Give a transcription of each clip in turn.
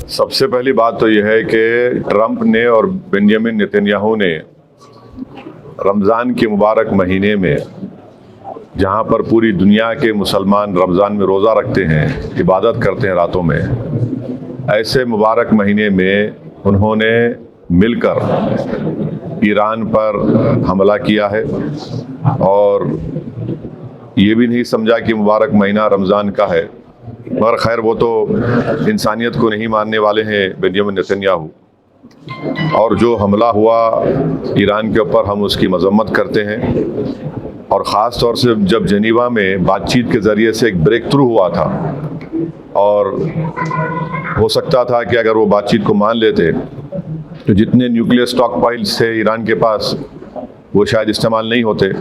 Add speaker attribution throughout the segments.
Speaker 1: सबसे पहली बात तो यह है कि ट्रंप ने और बेंजामिन नेतन्याहू ने रमज़ान के मुबारक महीने में, जहां पर पूरी दुनिया के मुसलमान रमज़ान में रोज़ा रखते हैं, इबादत करते हैं रातों में, ऐसे मुबारक महीने में उन्होंने मिलकर ईरान पर हमला किया है और ये भी नहीं समझा कि मुबारक महीना रमज़ान का है। मगर खैर, वो तो इंसानियत को नहीं मानने वाले हैं बेंजामिन नेतन्याहू, और जो हमला हुआ ईरान के ऊपर हम उसकी मजम्मत करते हैं। और ख़ास तौर से जब जेनीवा में बातचीत के ज़रिए से एक ब्रेक थ्रू हुआ था, और हो सकता था कि अगर वो बातचीत को मान लेते तो जितने न्यूक्लियर स्टॉक पाइल्स थे ईरान के पास वो शायद इस्तेमाल नहीं होते।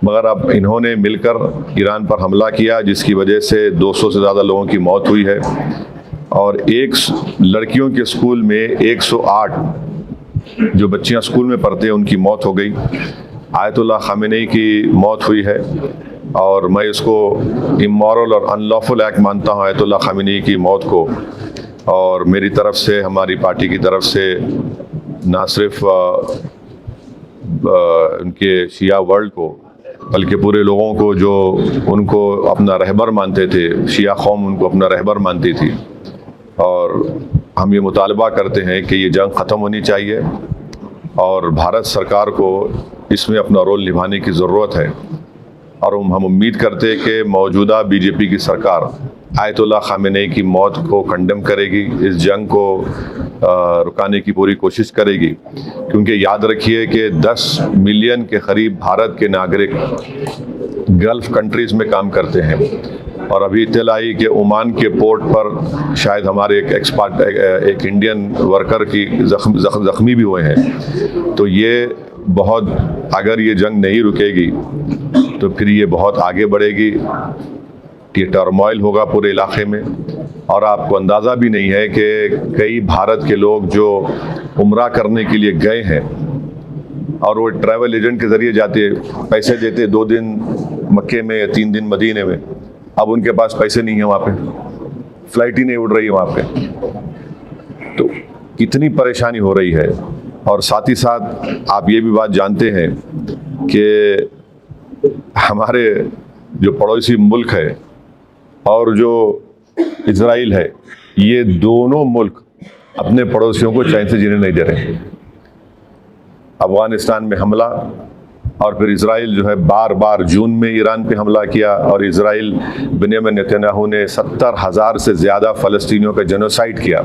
Speaker 1: मगर अब इन्होंने मिलकर ईरान पर हमला किया, जिसकी वजह से 200 से ज़्यादा लोगों की मौत हुई है, और एक लड़कियों के स्कूल में 108 जो बच्चियां स्कूल में पढ़ते हैं उनकी मौत हो गई। आयतुल्लाह खामेनी की मौत हुई है, और मैं इसको इमोरल और अनलॉफुल एक्ट मानता हूँ आयतुल्लाह खामेनी की मौत को। और मेरी तरफ से, हमारी पार्टी की तरफ से, ना सिर्फ उनके शिया वर्ल्ड को बल्कि पूरे लोगों को जो उनको अपना रहबर मानते थे, शिया कौम उनको अपना रहबर मानती थी, और हम ये मुतालबा करते हैं कि ये जंग ख़त्म होनी चाहिए और भारत सरकार को इसमें अपना रोल निभाने की ज़रूरत है। और हम उम्मीद करते हैं कि मौजूदा बीजेपी की सरकार आयतुल्लाह खामेनी की मौत को कंडेम करेगी, इस जंग को रुकाने की पूरी कोशिश करेगी, क्योंकि याद रखिए कि 10 मिलियन के करीब भारत के नागरिक गल्फ़ कंट्रीज़ में काम करते हैं। और अभी इत्तला आई कि ओमान के पोर्ट पर शायद हमारे एक इंडियन वर्कर की ज़ख्मी भी हुए हैं। तो ये बहुत, अगर ये जंग नहीं रुकेगी तो फिर ये बहुत आगे बढ़ेगी, ये टर्मोइल होगा पूरे इलाके में। और आपको अंदाज़ा भी नहीं है कि कई भारत के लोग जो उम्रा करने के लिए गए हैं और वो ट्रैवल एजेंट के ज़रिए जाते, पैसे देते 2 दिन मक्के में या 3 दिन मदीने में, अब उनके पास पैसे नहीं है, वहाँ पे फ़्लाइट ही नहीं उड़ रही है वहाँ पे। तो कितनी परेशानी हो रही है। और साथ ही साथ आप ये भी बात जानते हैं कि हमारे जो पड़ोसी मुल्क है और जो इजराइल है, ये दोनों मुल्क अपने पड़ोसियों को चैन से जीने नहीं दे रहे। अफ़गानिस्तान में हमला, और फिर इजराइल जो है बार बार जून में ईरान पे हमला किया, और इजराइल बेंजामिन नेतन्याहू ने 70,000 से ज़्यादा फ़लस्तीनियों का जेनोसाइड किया।